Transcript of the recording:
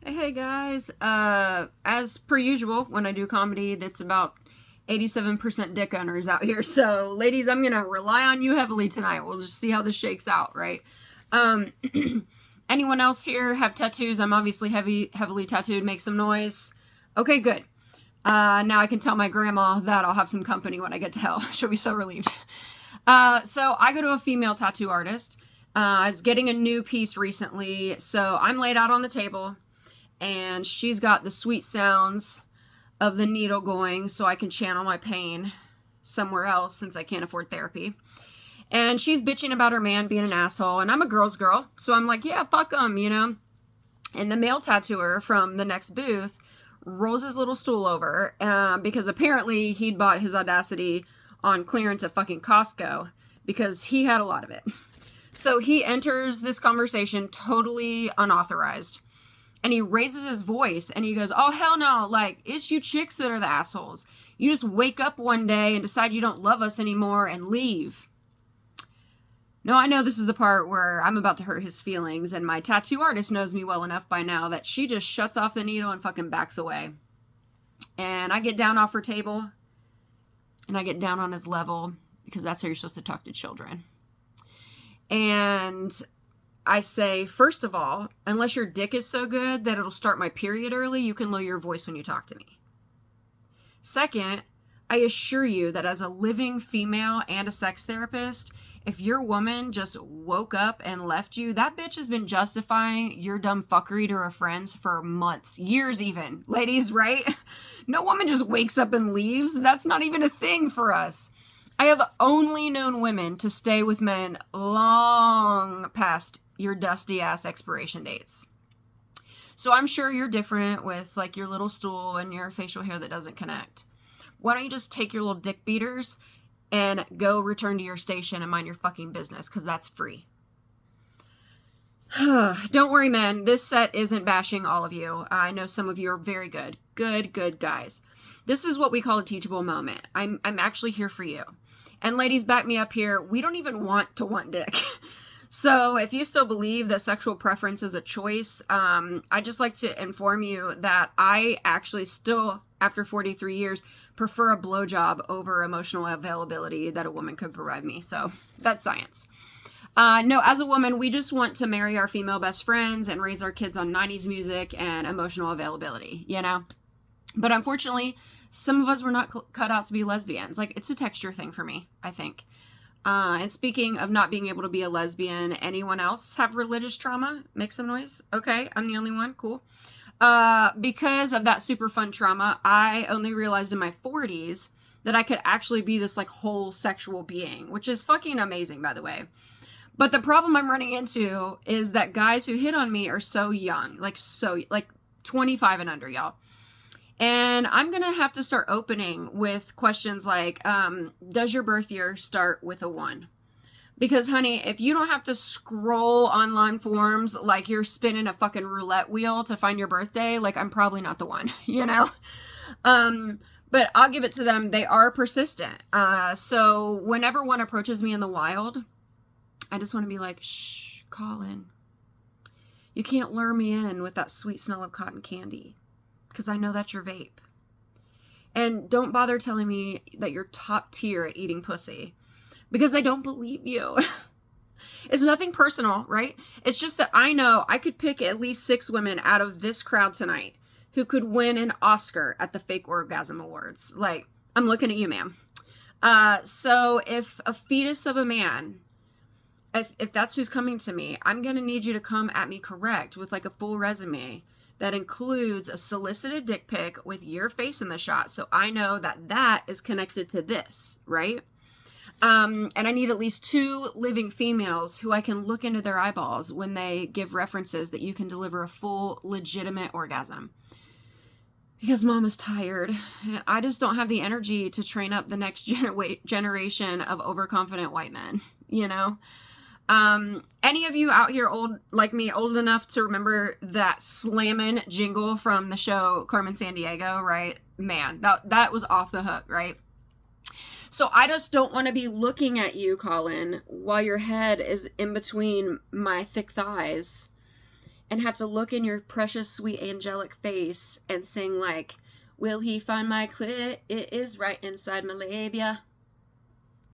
Hey guys, as per usual, when I do comedy, that's about 87% dick owners out here. So, ladies, I'm gonna rely on you heavily tonight. We'll just see how this shakes out, right? Um, anyone else here have tattoos? I'm obviously heavily tattooed. Make some noise. Okay, good. Now I can tell my grandma that I'll have some company when I get to hell. She'll be so relieved. So I go to a female tattoo artist. I was getting a new piece recently, so I'm laid out on the table and she's got the sweet sounds of the needle going so I can channel my pain somewhere else since I can't afford therapy. And she's bitching about her man being an asshole, and I'm a girl's girl, so I'm like, yeah, fuck him, you know? And the male tattooer from the next booth rolls his little stool over because apparently he'd bought his Audacity on clearance at fucking Costco because he had a lot of it. So he enters this conversation totally unauthorized. And he raises his voice and he goes, oh, hell no, like, it's you chicks that are the assholes. You just wake up one day and decide you don't love us anymore and leave. No, I know this is the part where I'm about to hurt his feelings, and my tattoo artist knows me well enough by now that she just shuts off the needle and fucking backs away. And I get down off her table and I get down on his level because that's how you're supposed to talk to children. And I say, first of all, unless your dick is so good that it'll start my period early, you can lower your voice when you talk to me. Second, I assure you that as a living female and a sex therapist, if your woman just woke up and left you, that bitch has been justifying your dumb fuckery to her friends for months, years even. Ladies, right? No woman just wakes up and leaves. That's not even a thing for us. I have only known women to stay with men long past your dusty ass expiration dates. So I'm sure you're different with like your little stool and your facial hair that doesn't connect. Why don't you just take your little dick beaters and go return to your station and mind your fucking business, because that's free. Don't worry, men. This set isn't bashing all of you. I know some of you are very good. Good guys. This is what we call a teachable moment. I'm actually here for you. And ladies, back me up here. We don't even want to want dick. So if you still believe that sexual preference is a choice, I'd just like to inform you that I actually still, after 43 years, prefer a blowjob over emotional availability that a woman could provide me. So that's science. No, as a woman, we just want to marry our female best friends and raise our kids on 90s music and emotional availability, you know? But unfortunately, some of us were not cut out to be lesbians. Like, it's a texture thing for me, I think. And speaking of not being able to be a lesbian, anyone else have religious trauma? Make some noise. Okay, I'm the only one. Cool. Because of that super fun trauma, I only realized in my 40s that I could actually be this like whole sexual being, which is fucking amazing, by the way. But the problem I'm running into is that guys who hit on me are so young, like 25 and under, y'all. And I'm going to have to start opening with questions like, does your birth year start with a 1? Because, honey, if you don't have to scroll online forums like you're spinning a fucking roulette wheel to find your birthday, like, I'm probably not the one, you know? But I'll give it to them. They are persistent. So whenever one approaches me in the wild, I just want to be like, shh, Colin. You can't lure me in with that sweet smell of cotton candy, because I know that's your vape. And don't bother telling me that you're top tier at eating pussy, because I don't believe you. It's nothing personal, right? It's just that I know I could pick at least 6 women out of this crowd tonight who could win an Oscar at the Fake Orgasm Awards. Like, I'm looking at you, ma'am. So if a fetus of a man, if that's who's coming to me, I'm going to need you to come at me correct with like a full resume that includes a solicited dick pic with your face in the shot, so I know that that is connected to this, right? And I need at least 2 living females who I can look into their eyeballs when they give references that you can deliver a full, legitimate orgasm. Because mom is tired, and I just don't have the energy to train up the next generation of overconfident white men, you know? Any of you out here old like me, old enough to remember that slammin' jingle from the show Carmen Sandiego, right? Man, that was off the hook, right? So I just don't want to be looking at you, Colin, while your head is in between my thick thighs and have to look in your precious, sweet, angelic face and sing like, will he find my clit? It is right inside my labia.